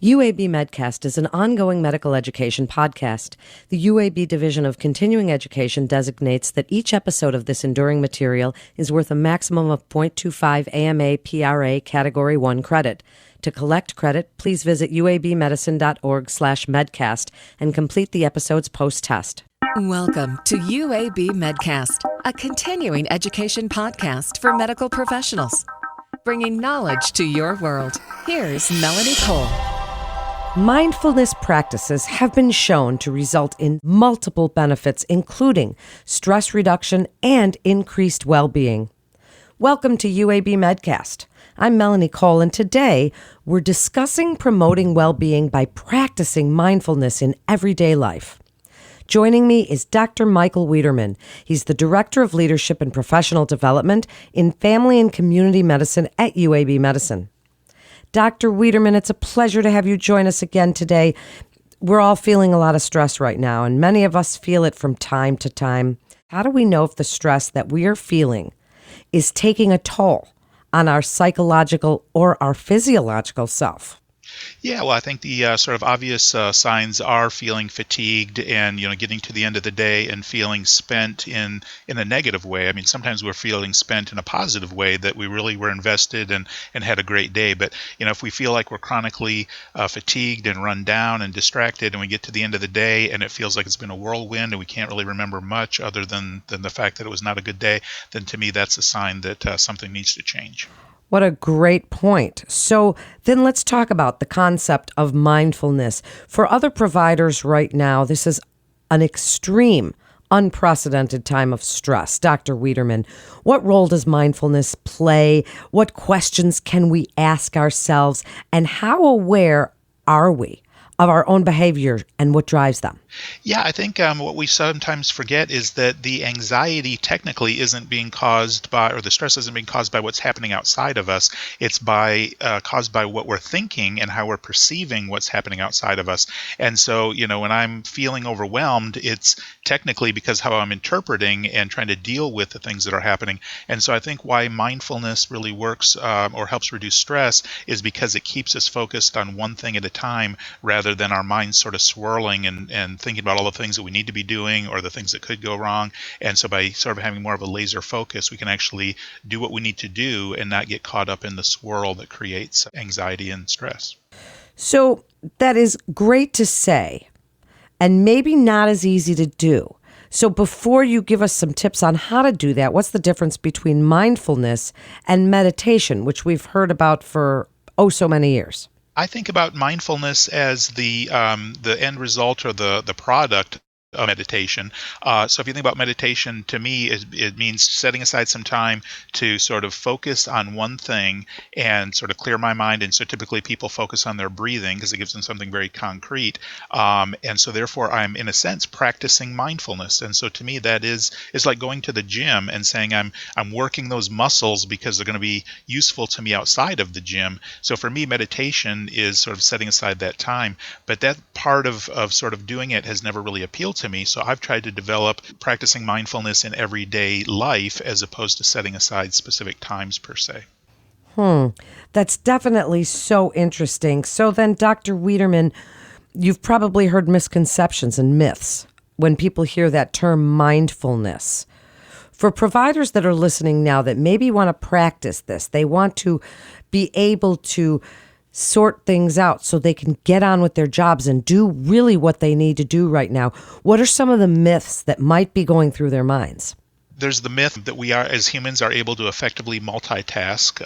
UAB Medcast is an ongoing medical education podcast. The UAB Division of Continuing Education designates that each episode of this enduring material is worth a maximum of 0.25 AMA PRA Category 1 credit. To collect credit, please visit uabmedicine.org/medcast and complete the episode's post-test. Welcome to UAB Medcast, a continuing education podcast for medical professionals, bringing knowledge to your world. Here's Melanie Cole. Mindfulness practices have been shown to result in multiple benefits, including stress reduction and increased well-being. Welcome to UAB Medcast. I'm Melanie Cole, and today we're discussing promoting well-being by practicing mindfulness in everyday life. Joining me is Dr. Michael Wiederman. He's the Director of Leadership and Professional Development in Family and Community Medicine at UAB Medicine. Dr. Wiederman, it's a pleasure to have you join us again today. We're all feeling a lot of stress right now, and many of us feel it from time to time. How do we know if the stress that we are feeling is taking a toll on our psychological or our physiological self? Yeah, well, I think the sort of obvious signs are feeling fatigued and, getting to the end of the day and feeling spent in a negative way. I mean, sometimes we're feeling spent in a positive way that we really were invested and had a great day. But, if we feel like we're chronically fatigued and run down and distracted and we get to the end of the day and it feels like it's been a whirlwind and we can't really remember much other than the fact that it was not a good day, then to me that's a sign that something needs to change. What a great point. So then let's talk about the concept of mindfulness. For other providers right now, this is an extreme, unprecedented time of stress. Dr. Wiederman, what role does mindfulness play? What questions can we ask ourselves? And how aware are we of our own behavior and what drives them? Yeah, I think what we sometimes forget is that the anxiety technically isn't being caused by, or the stress isn't being caused by what's happening outside of us. It's caused by what we're thinking and how we're perceiving what's happening outside of us. And so, when I'm feeling overwhelmed, it's technically because how I'm interpreting and trying to deal with the things that are happening. And so I think why mindfulness really works or helps reduce stress is because it keeps us focused on one thing at a time rather than our minds sort of swirling and thinking about all the things that we need to be doing or the things that could go wrong. And so by sort of having more of a laser focus, we can actually do what we need to do and not get caught up in the swirl that creates anxiety and stress. So that is great to say, and maybe not as easy to do. So before you give us some tips on how to do that, what's the difference between mindfulness and meditation, which we've heard about for so many years? I think about mindfulness as the end result or the product of meditation. So if you think about meditation, to me, it means setting aside some time to sort of focus on one thing and sort of clear my mind. And so typically people focus on their breathing because it gives them something very concrete. And so therefore I'm, in a sense, practicing mindfulness. And so to me, that is like going to the gym and saying I'm working those muscles because they're going to be useful to me outside of the gym. So for me, meditation is sort of setting aside that time. But that part of sort of doing it has never really appealed to me. So I've tried to develop practicing mindfulness in everyday life as opposed to setting aside specific times per se. That's definitely so interesting. So then, Dr. Wiederman, you've probably heard misconceptions and myths when people hear that term mindfulness. For providers that are listening now that maybe want to practice this, they want to be able to sort things out so they can get on with their jobs and do really what they need to do right now. What are some of the myths that might be going through their minds? There's the myth that we are, as humans, are able to effectively multitask.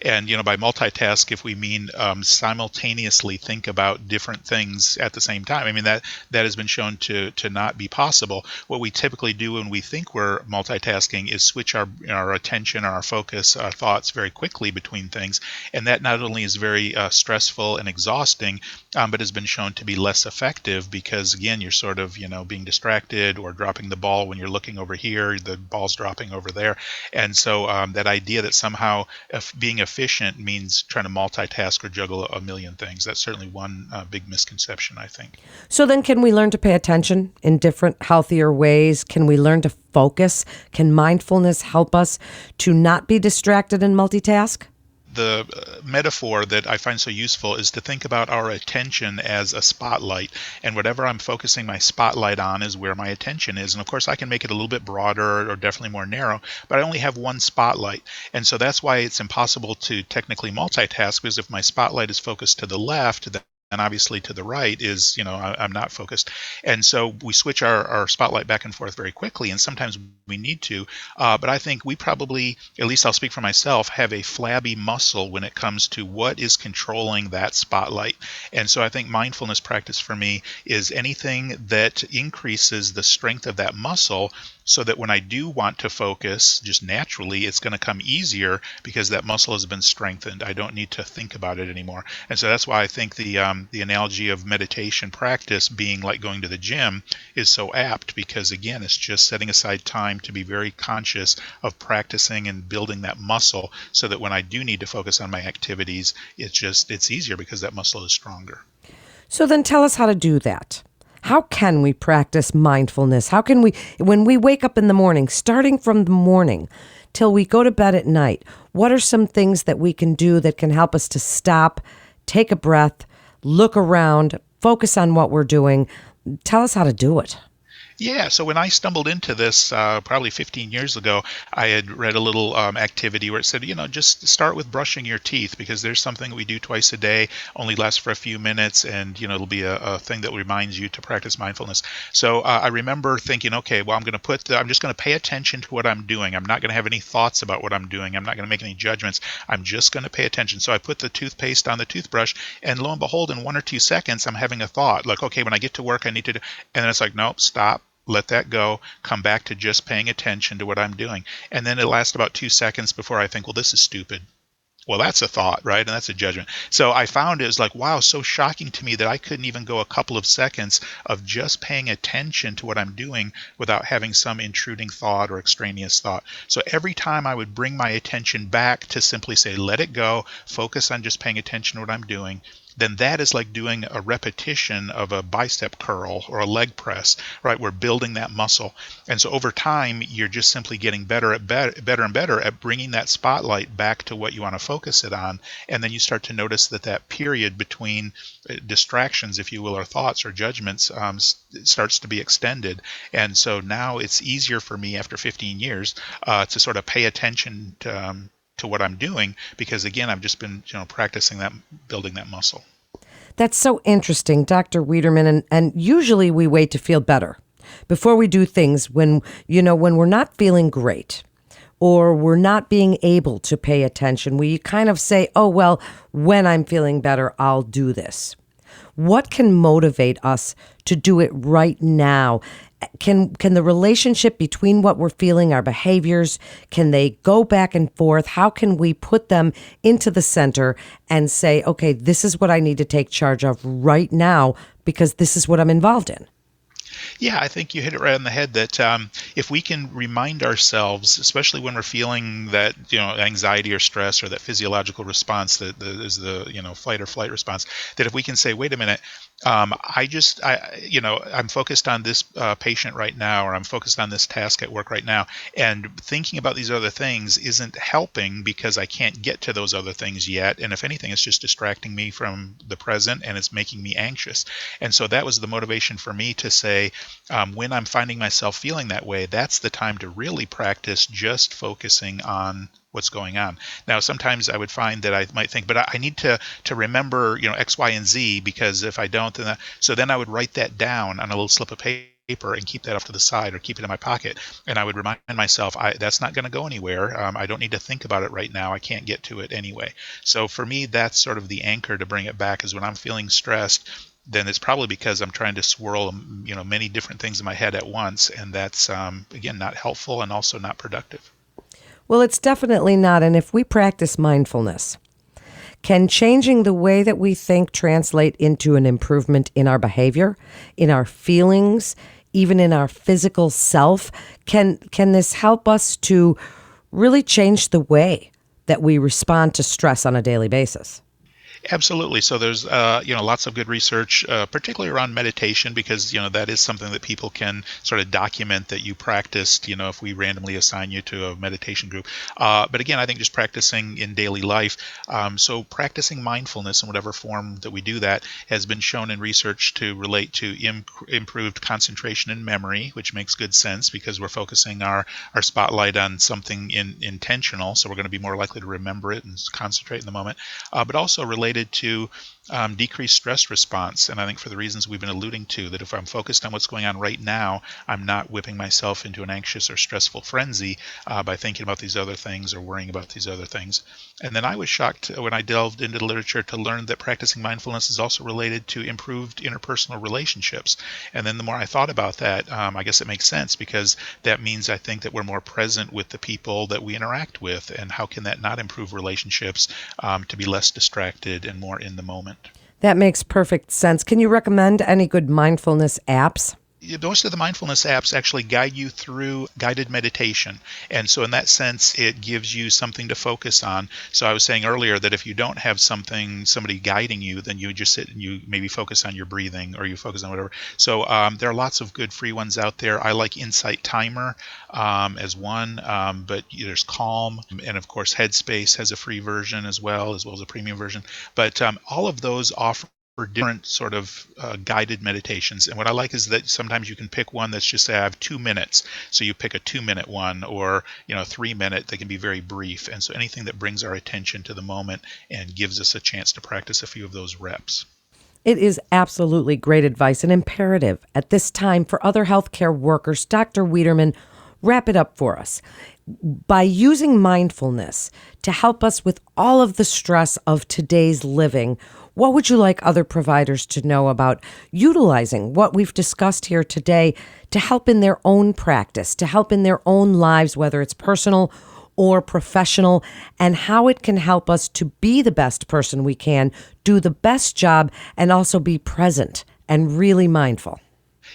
And by multitask, if we mean simultaneously think about different things at the same time, I mean, that has been shown to not be possible. What we typically do when we think we're multitasking is switch our attention, our focus, our thoughts very quickly between things. And that not only is very stressful and exhausting, but has been shown to be less effective because, again, you're sort of, being distracted or dropping the ball when you're looking over here, the ball's dropping over there. And so that idea that somehow being efficient means trying to multitask or juggle a million things, that's certainly one big misconception, I think. So then can we learn to pay attention in different, healthier ways? Can we learn to focus? Can mindfulness help us to not be distracted and multitask? the metaphor that I find so useful is to think about our attention as a spotlight, and whatever I'm focusing my spotlight on is where my attention is. And of course, I can make it a little bit broader or definitely more narrow, but I only have one spotlight, and so that's why it's impossible to technically multitask. Because if my spotlight is focused to the left, then and obviously to the right is, I'm not focused. And so we switch our spotlight back and forth very quickly, and sometimes we need to. But I think we probably, at least I'll speak for myself, have a flabby muscle when it comes to what is controlling that spotlight. And so I think mindfulness practice for me is anything that increases the strength of that muscle, so that when I do want to focus, just naturally, it's going to come easier because that muscle has been strengthened. I don't need to think about it anymore. And so that's why I think the analogy of meditation practice being like going to the gym is so apt, because again, it's just setting aside time to be very conscious of practicing and building that muscle, so that when I do need to focus on my activities, it's easier because that muscle is stronger. So then tell us how to do that. How can we practice mindfulness? How can we, when we wake up in the morning, starting from the morning till we go to bed at night, what are some things that we can do that can help us to stop, take a breath, look around, focus on what we're doing? Tell us how to do it. Yeah, so when I stumbled into this probably 15 years ago, I had read a little activity where it said, just start with brushing your teeth, because there's something we do twice a day, only lasts for a few minutes, and it'll be a thing that reminds you to practice mindfulness. So I remember thinking, okay, well, I'm just going to pay attention to what I'm doing. I'm not going to have any thoughts about what I'm doing. I'm not going to make any judgments. I'm just going to pay attention. So I put the toothpaste on the toothbrush, and lo and behold, in 1 or 2 seconds, I'm having a thought like, okay, when I get to work, I need to do, and then it's like, nope, stop. Let that go, come back to just paying attention to what I'm doing. And then it lasts about 2 seconds before I think, well, this is stupid. Well, that's a thought, right? And that's a judgment. So I found it was like, wow, so shocking to me that I couldn't even go a couple of seconds of just paying attention to what I'm doing without having some intruding thought or extraneous thought. So every time I would bring my attention back to simply say, let it go, focus on just paying attention to what I'm doing, then that is like doing a repetition of a bicep curl or a leg press, right? We're building that muscle. And so over time, you're just simply getting better and better at bringing that spotlight back to what you want to focus it on. And then you start to notice that period between distractions, if you will, or thoughts or judgments starts to be extended. And so now it's easier for me after 15 years to sort of pay attention to what I'm doing, because again, I've just been practicing that, building that muscle. That's so interesting, Dr. Wiederman. And usually we wait to feel better before we do things when we're not feeling great or we're not being able to pay attention. We kind of say, oh, well, when I'm feeling better, I'll do this. What can motivate us to do it right now? Can the relationship between what we're feeling, our behaviors, can they go back and forth? How can we put them into the center and say, okay, this is what I need to take charge of right now because this is what I'm involved in? Yeah, I think you hit it right on the head that if we can remind ourselves, especially when we're feeling that anxiety or stress or that physiological response that is the fight or flight response, that if we can say, wait a minute, I'm focused on this patient right now, or I'm focused on this task at work right now, and thinking about these other things isn't helping because I can't get to those other things yet. And if anything, it's just distracting me from the present, and it's making me anxious. And so that was the motivation for me to say, when I'm finding myself feeling that way, that's the time to really practice just focusing on what's going on. Now, sometimes I would find that I might think, but I need to remember, X, Y, and Z, because if I don't, then I would write that down on a little slip of paper and keep that off to the side or keep it in my pocket. And I would remind myself, that's not going to go anywhere. I don't need to think about it right now. I can't get to it anyway. So for me, that's sort of the anchor to bring it back, is when I'm feeling stressed, then it's probably because I'm trying to swirl, many different things in my head at once. And that's, again, not helpful and also not productive. Well, it's definitely not. And if we practice mindfulness, can changing the way that we think translate into an improvement in our behavior, in our feelings, even in our physical self? Can this help us to really change the way that we respond to stress on a daily basis? Absolutely. So there's lots of good research, particularly around meditation, because that is something that people can sort of document that you practiced. If we randomly assign you to a meditation group, but again, I think just practicing in daily life. So practicing mindfulness in whatever form that we do that has been shown in research to relate to improved concentration and memory, which makes good sense because we're focusing our spotlight on something intentional. So we're going to be more likely to remember it and concentrate in the moment. But also related to decreased stress response. And I think for the reasons we've been alluding to, that if I'm focused on what's going on right now, I'm not whipping myself into an anxious or stressful frenzy by thinking about these other things or worrying about these other things. And then I was shocked when I delved into the literature to learn that practicing mindfulness is also related to improved interpersonal relationships. And then the more I thought about that, I guess it makes sense, because that means I think that we're more present with the people that we interact with. And how can that not improve relationships to be less distracted and more in the moment? That makes perfect sense. Can you recommend any good mindfulness apps? Most of the mindfulness apps actually guide you through guided meditation. And so in that sense, it gives you something to focus on. So I was saying earlier that if you don't have somebody guiding you, then you just sit and you maybe focus on your breathing, or you focus on whatever. So there are lots of good free ones out there. I like Insight Timer as one, but there's Calm, and of course Headspace has a free version as well as a premium version. But all of those offer different sort of guided meditations. And what I like is that sometimes you can pick one that's just say I have 2 minutes. So you pick a 2-minute one, or 3-minute. They can be very brief. And so anything that brings our attention to the moment and gives us a chance to practice a few of those reps. It is absolutely great advice and imperative at this time for other healthcare workers. Dr. Wiederman, wrap it up for us. By using mindfulness to help us with all of the stress of today's living, what would you like other providers to know about utilizing what we've discussed here today to help in their own practice, to help in their own lives, whether it's personal or professional, and how it can help us to be the best person we can, do the best job, and also be present and really mindful?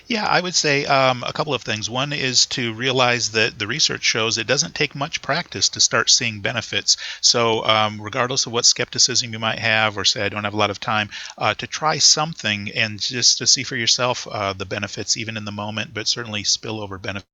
Yeah, I would say a couple of things. One is to realize that the research shows it doesn't take much practice to start seeing benefits. So regardless of what skepticism you might have, or say I don't have a lot of time, to try something and just to see for yourself the benefits, even in the moment, but certainly spillover benefits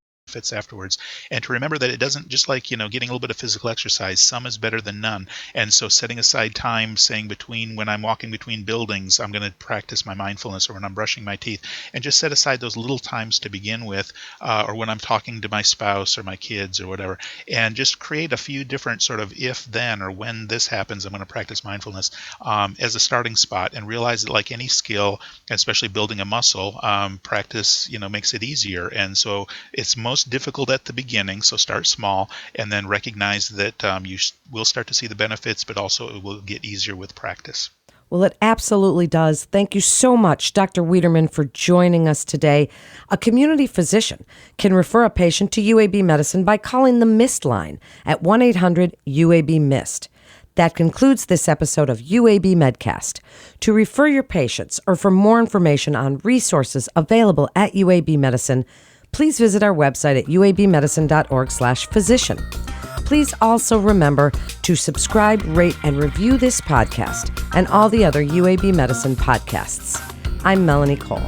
afterwards. And to remember that it doesn't, just like getting a little bit of physical exercise, some is better than none. And so setting aside time, saying when I'm walking between buildings, I'm going to practice my mindfulness, or when I'm brushing my teeth, and just set aside those little times to begin with, or when I'm talking to my spouse or my kids or whatever, and just create a few different sort of if then, or when this happens, I'm going to practice mindfulness as a starting spot. And realize that, like any skill, especially building a muscle, practice makes it easier. And so it's most difficult at the beginning, so start small, and then recognize that you will start to see the benefits, but also it will get easier with practice. Well, it absolutely does. Thank you so much, Dr. Wiederman, for joining us today. A community physician can refer a patient to UAB Medicine by calling the MIST line at 1-800-UAB-MIST. That concludes this episode of UAB Medcast. To refer your patients or for more information on resources available at UAB Medicine, please visit our website at uabmedicine.org/physician. Please also remember to subscribe, rate, and review this podcast and all the other UAB Medicine podcasts. I'm Melanie Cole.